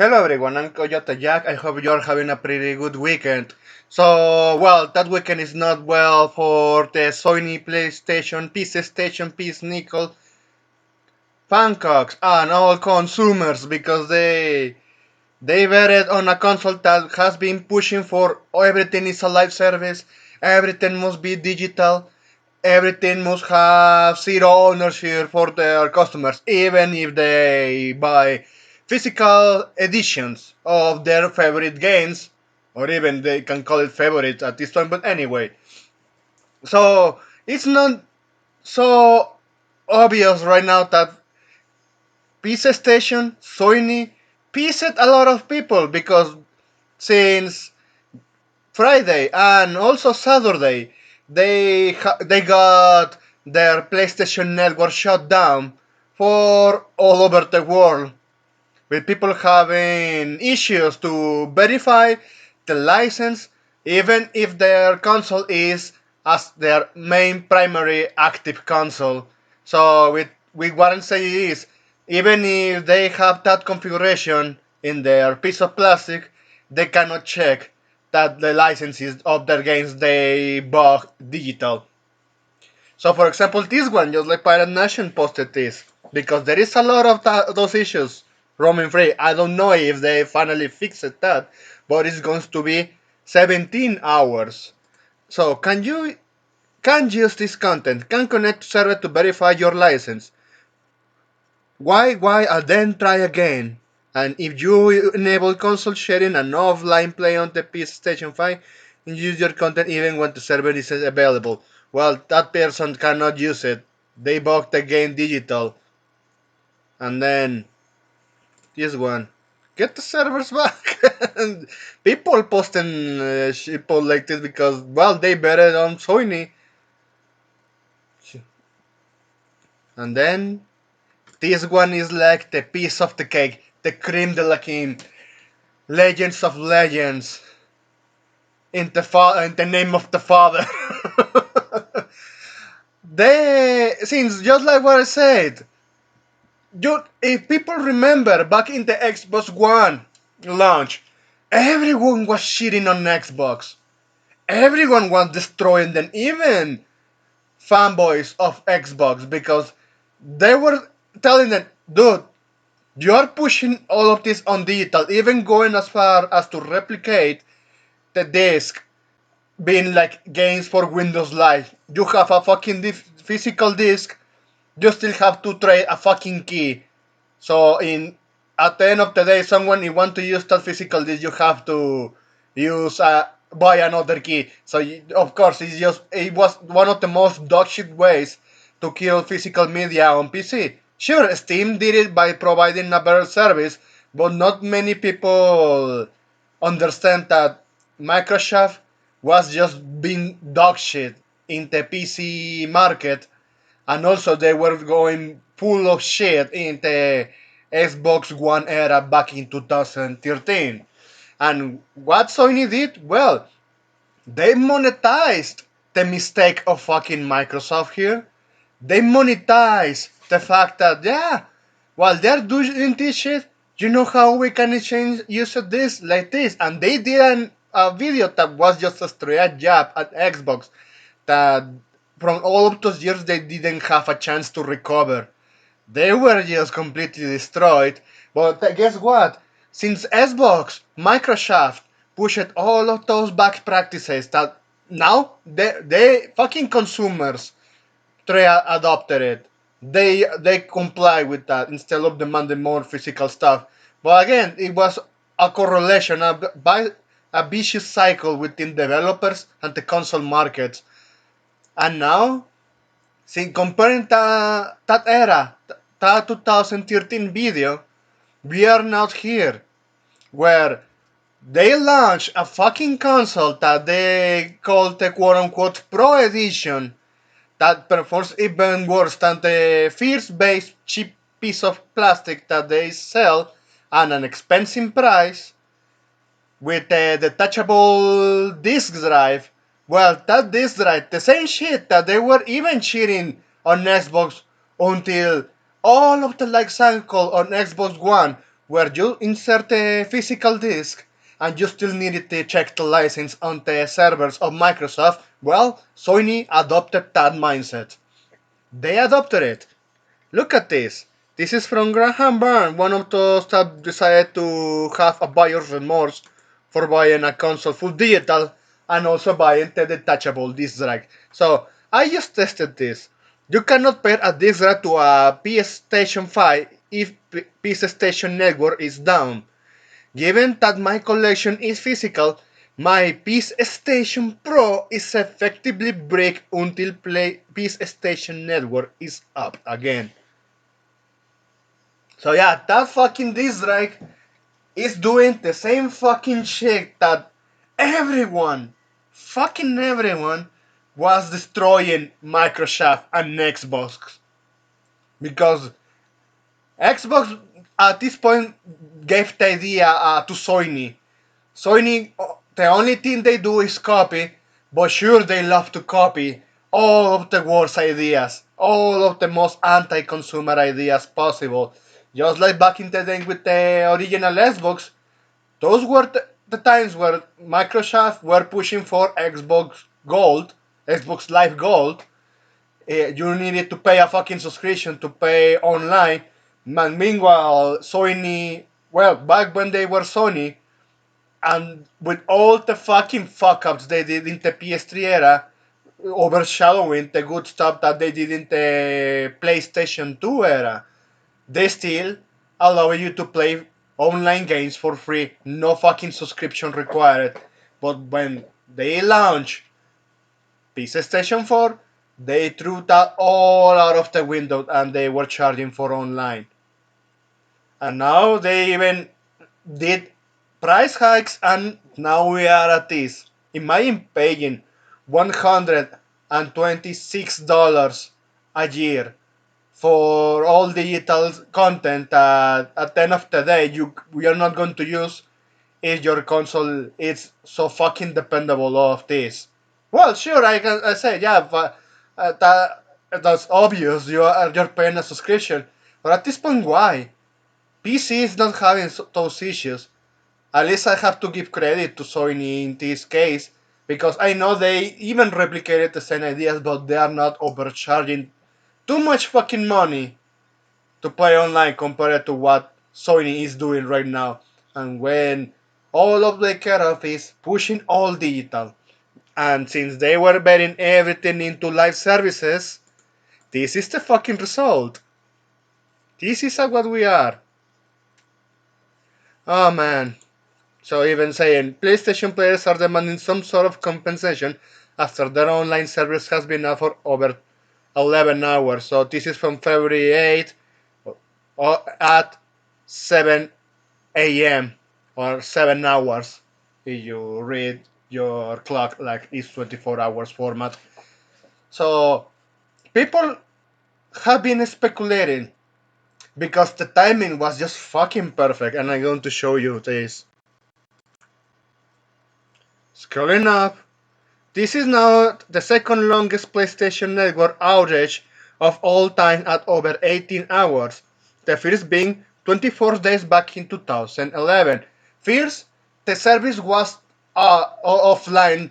Hello everyone, I'm Coyote Jack. I hope you're having a pretty good weekend. Well, that weekend is not well for the Sony PlayStation, PC Station, PC Nickel, Fancocks, and all consumers because they bet on a console that has been pushing for everything is a live service, everything must be digital, everything must have zero ownership for their customers, even if they buy physical editions of their favorite games, or even they can call it favorites at this point, but anyway. So it's not so obvious right now that PC Station, Sony, pissed a lot of people because since Friday and also Saturday, they got their PlayStation Network shut down for all over the world, with people having issues to verify the license, even if their console is as their main primary active console. So with what I'm saying is, even if they have that configuration in their piece of plastic, they cannot check that the licenses of their games they bought digital. So for example, this one, just like Pirate Nation posted this, because there is a lot of those issues roaming free. I don't know if they finally fixed that, but it's going to be 17 hours. So can use this content, can connect to server to verify your license. Why, and then try again. And if you enable console sharing and offline play on the PlayStation 5, and use your content even when the server isn't available. Well, that person cannot use it. They bought the game digital. And then this one. Get the servers back. And people posting people like this because, well, they bet it on Sony. And then this one is like the piece of the cake, the cream de la creme. Legends of Legends in the name of the Father. They since just like what I said, if people remember back in the Xbox One launch, everyone was shitting on Xbox. Everyone was destroying them, even fanboys of Xbox, because they were telling them, dude, you are pushing all of this on digital, even going as far as to replicate the disc being like games for Windows Live. You have a fucking physical disc, you still have to trade a fucking key. So in at the end of the day, someone you want to use that physical disc, you have to use buy another key. So of course, it was one of the most dogshit ways to kill physical media on PC. Sure, Steam did it by providing a better service, but not many people understand that Microsoft was just being dogshit in the PC market, and also they were going full of shit in the Xbox One era back in 2013. And what Sony did? Well, they monetized the mistake of fucking Microsoft here. They monetized the fact that, yeah, while they're doing this shit, you know how we can exchange use of this like this. And they did a video that was just a straight jab at Xbox that from all of those years they didn't have a chance to recover. They were just completely destroyed. But guess what? Since Xbox, Microsoft pushed all of those bad practices that now they fucking consumers adopted it. They comply with that instead of demanding more physical stuff. But again, it was a correlation, a vicious cycle within developers and the console markets. And now, see, comparing that era, that 2013 video, we are now here where they launched a fucking console that they called the quote unquote Pro Edition that performs even worse than the first-based cheap piece of plastic that they sell at an expensive price with a detachable disk drive. Well, that disk drive, the same shit that they were even cheating on Xbox until all of the life cycle on Xbox One where you insert a physical disk and you still needed to check the license on the servers of Microsoft, well, Sony adopted that mindset. They adopted it. Look at this. This is from Graham Byrne, one of those that decided to have a buyer's remorse for buying a console full digital and also buying the detachable disc drive. So I just tested this. You cannot pair a disc drive to a PlayStation 5 if PlayStation Network is down. Given that my collection is physical, my PlayStation Pro is effectively break until PlayStation Network is up again. So yeah, that fucking disc drive is doing the same fucking shit that everyone, fucking everyone, was destroying Microsoft and Xbox. Because Xbox at this point gave the idea to Sony. Sony, the only thing they do is copy, but sure they love to copy all of the worst ideas, all of the most anti-consumer ideas possible. Just like back in the day with the original Xbox, those were the times where Microsoft were pushing for Xbox Gold, Xbox Live Gold. You needed to pay a fucking subscription to pay online. Man, meanwhile, Sony, well, back when they were Sony, and with all the fucking fuck ups they did in the PS3 era, overshadowing the good stuff that they did in the PlayStation 2 era, they still allow you to play online games for free, no fucking subscription required. But when they launched PlayStation 4, they threw that all out of the window and they were charging for online. And now they even did price hikes, and now we are at this. Imagine paying $126 a year for all digital content that at the end of the day we are not going to use if your console is so fucking dependable of this. Well, sure, I say yeah, but that's obvious. You're paying a subscription, but at this point, why? PC is not having those issues. At least I have to give credit to Sony in this case because I know they even replicated the same ideas, but they are not overcharging too much fucking money to play online compared to what Sony is doing right now. And when all of they care of is pushing all digital. And since they were betting everything into live services, this is the fucking result. This is what we are. Oh man. So even saying PlayStation players are demanding some sort of compensation after their online service has been up for over 11 hours. So this is from February 8th at 7 a.m. or 7 hours if you read your clock like it's 24 hours format. So people have been speculating because the timing was just fucking perfect, and I'm going to show you this. Scrolling up, this is now the second longest PlayStation Network outage of all time at over 18 hours. The first being 24 days back in 2011. First, the service was offline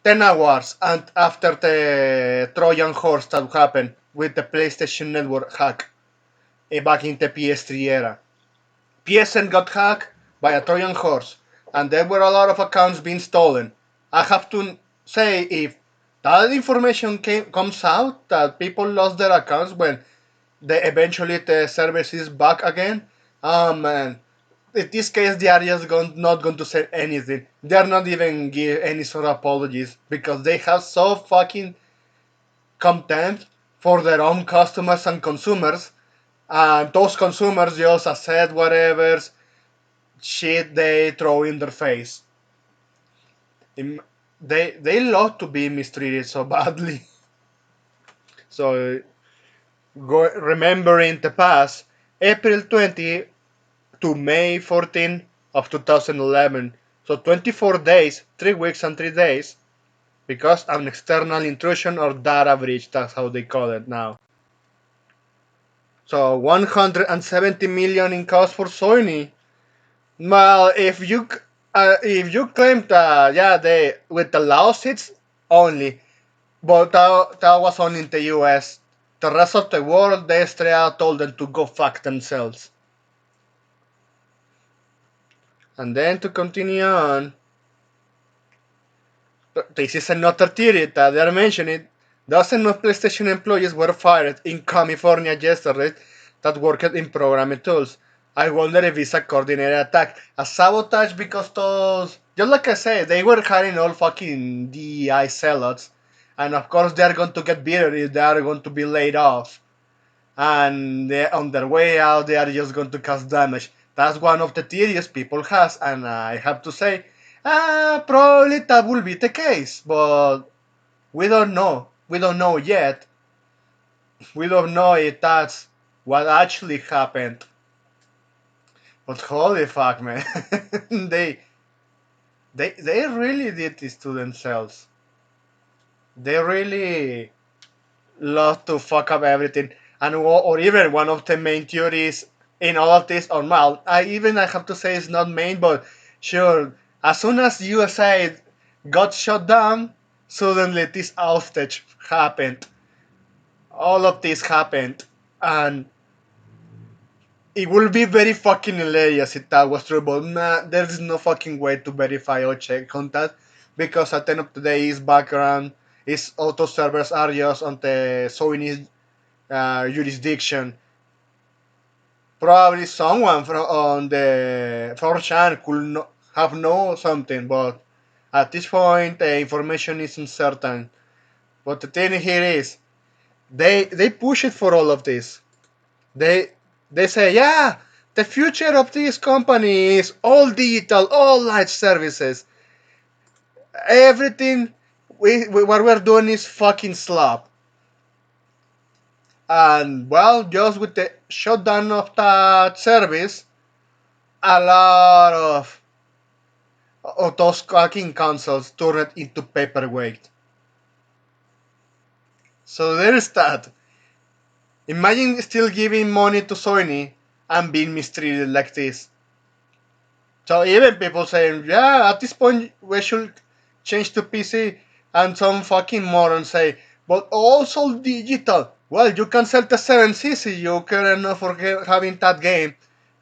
10 hours and after the Trojan horse that happened with the PlayStation Network hack back in the PS3 era. PSN got hacked by a Trojan horse, and there were a lot of accounts being stolen. I have to say, if that information comes out that people lost their accounts when eventually the service is back again, oh man. In this case, they are just not going to say anything. They are not even give any sort of apologies because they have so fucking contempt for their own customers and consumers, and those consumers just accept whatever shit they throw in their face. They love to be mistreated so badly. So remembering the past, April 20 to May 14 of 2011. So 24 days, 3 weeks and 3 days, because an external intrusion or data breach, that's how they call it now. So 170 million in cost for Sony. Well, if you claim that yeah they with the lawsuits only, but that was only in the U.S. The rest of the world, they straight out told them to go fuck themselves. And then to continue on, this is another theory that they are mentioning. Dozens of PlayStation employees were fired in California yesterday that worked in programming tools. I wonder if it's a coordinated attack. A sabotage because those, just like I said, they were hiring all fucking DEI zealots. And of course they are going to get bitter if they are going to be laid off. And on their way out they are just going to cause damage. That's one of the theories people has, and I have to say, probably that will be the case, but we don't know. We don't know yet. We don't know if that's what actually happened. But holy fuck, man, they they really did this to themselves. They really love to fuck up everything. And or even one of the main theories in all of this, or well, I have to say it's not main, but sure, as soon as USA got shut down, suddenly this outage happened. All of this happened, and it will be very fucking hilarious if that was true, but nah, there is no fucking way to verify or check on that, because at the end of the day, his background, his auto servers are just on the Sony jurisdiction. Probably someone from on the 4chan could have know something, but at this point the information is uncertain. But the thing here is, they push it for all of this. They they say, yeah, the future of this company is all digital, all live services. Everything what we're doing is fucking slop. And well, just with the shutdown of that service, a lot of those fucking consoles turned into paperweight. So there is that. Imagine still giving money to Sony and being mistreated like this. So even people saying, yeah, at this point we should change to PC, and some fucking moron say, but also digital. Well, you can sell the 7 if you care enough for having that game,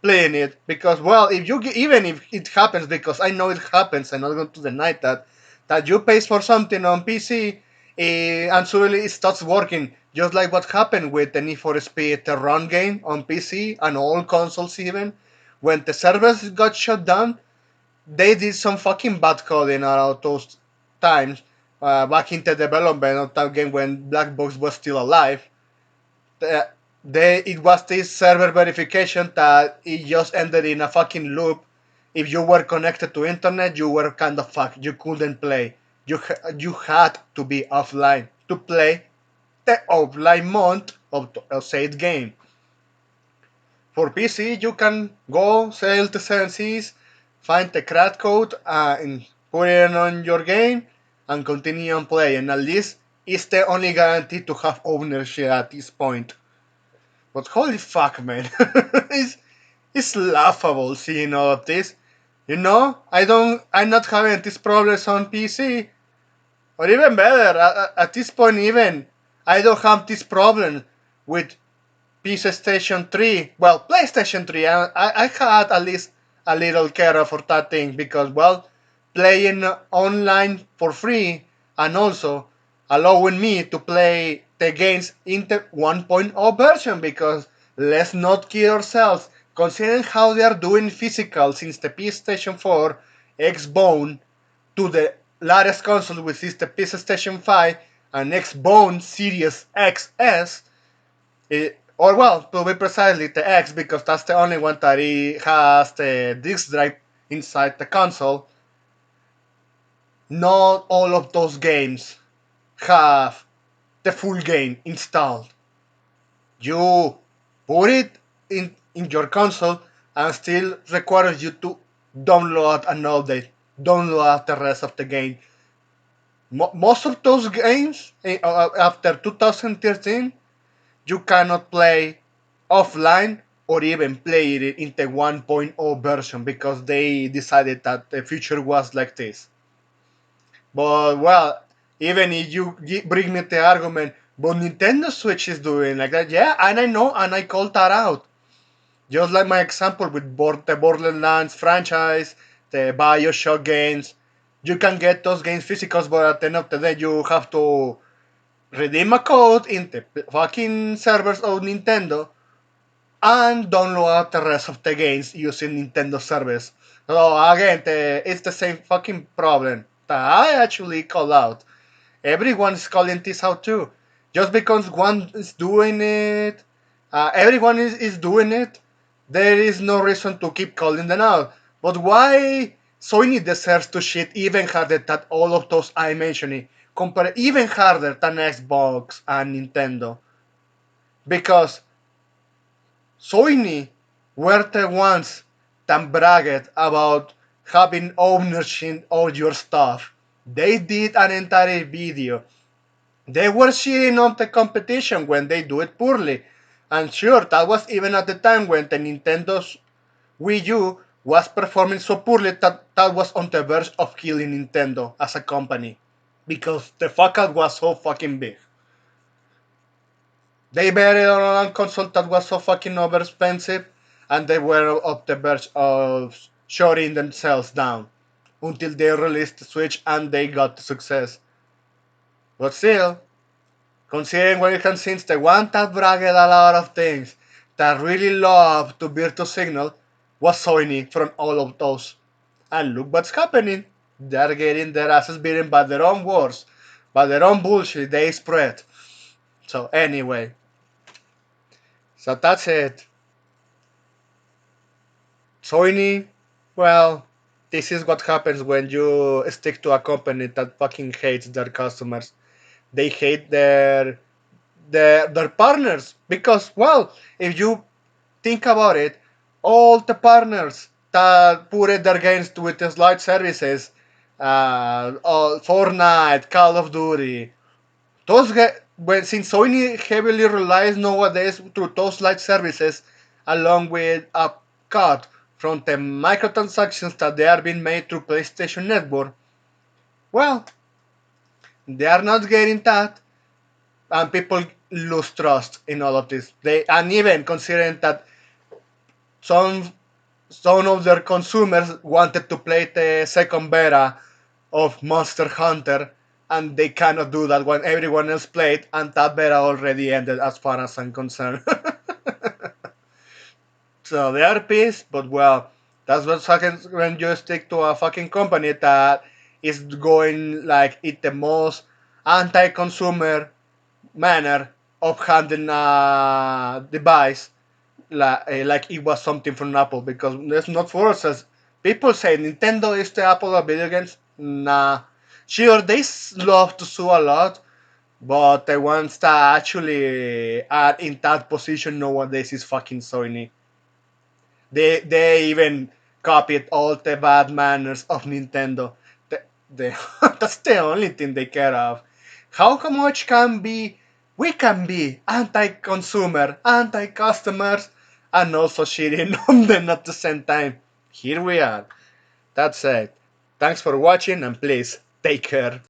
playing it, because well, if you even if it happens, because I know it happens, I'm not going to deny that you pay for something on PC, and suddenly it starts working, just like what happened with the Need for Speed the Run game on PC and all consoles even when the servers got shut down, they did some fucking bad coding around those times back in the development of that game when Black Box was still alive. Uh, it was this server verification that it just ended in a fucking loop. If you were connected to internet, you were kind of fucked. You couldn't play. You had to be offline to play the offline mode of the said game. For PC, you can go sell the 7Cs, find the crack code, and put it on your game, and continue on playing. At least it's the only guarantee to have ownership at this point. But holy fuck, man, it's laughable seeing all of this. I'm not having these problems on PC, or even better, at this point, even I don't have this problem with PlayStation 3. Well, PlayStation 3, I had at least a little care for that thing because, well, playing online for free and also allowing me to play the games in the 1.0 version because let's not kid ourselves. Considering how they are doing physical since the PlayStation 4 Xbone to the latest console, which is the PlayStation 5 and Xbone Series XS, or well, to be precisely, the X, because that's the only one that it has the disk drive inside the console. Not all of those games have the full game installed. You put it in your console and still requires you to download an update, download the rest of the game. Most of those games after 2013 you cannot play offline or even play it in the 1.0 version because they decided that the future was like this. But well, even if you bring me the argument, but Nintendo Switch is doing like that, yeah, and I know, and I called that out. Just like my example with the Borderlands franchise, the Bioshock games, you can get those games physicals, but at the end of the day, you have to redeem a code in the fucking servers of Nintendo and download the rest of the games using Nintendo servers. So again, it's the same fucking problem that I actually call out. Everyone is calling this out too. Just because one is doing it, everyone is doing it, there is no reason to keep calling them out. But why Sony deserves to shit even harder than all of those I mentioned, compare even harder than Xbox and Nintendo? Because Sony were the ones that bragged about having ownership of your stuff. They did an entire video. They were shitting on the competition when they do it poorly. And sure, that was even at the time when the Nintendo's Wii U was performing so poorly that that was on the verge of killing Nintendo as a company. Because the fuck out was so fucking big. They buried on a console that was so fucking overexpensive, and they were on the verge of shutting themselves down until they released the Switch and they got the success. But still, considering what you can since the one that bragged a lot of things that really loved to virtue signal was Sony from all of those. And look what's happening. They're getting their asses beaten by their own words, by their own bullshit they spread. So anyway, so that's it. Sony, well, this is what happens when you stick to a company that fucking hates their customers. They hate their partners because, well, if you think about it, all the partners that put their games with the live services, Fortnite, Call of Duty, when since Sony heavily relies nowadays through those live services, along with a cut from the microtransactions that they are being made through PlayStation Network, well, they are not getting that, and people lose trust in all of this. They and even considering that some some of their consumers wanted to play the second beta of Monster Hunter, and they cannot do that when everyone else played, and that beta already ended as far as I'm concerned. So they are pissed, but well, that's what happens when you stick to a fucking company that is going like it the most anti-consumer manner of handling a device like it was something from Apple because let's not force us. People say Nintendo is the Apple of video games. Nah, sure they love to sue a lot, but the ones that actually are in that position nowadays is fucking Sony. They even copied all the bad manners of Nintendo. The, that's the only thing they care of. How much can be we can be anti-consumer, anti-customers, and also shitting on them at the same time. Here we are. That's it. Thanks for watching and please take care.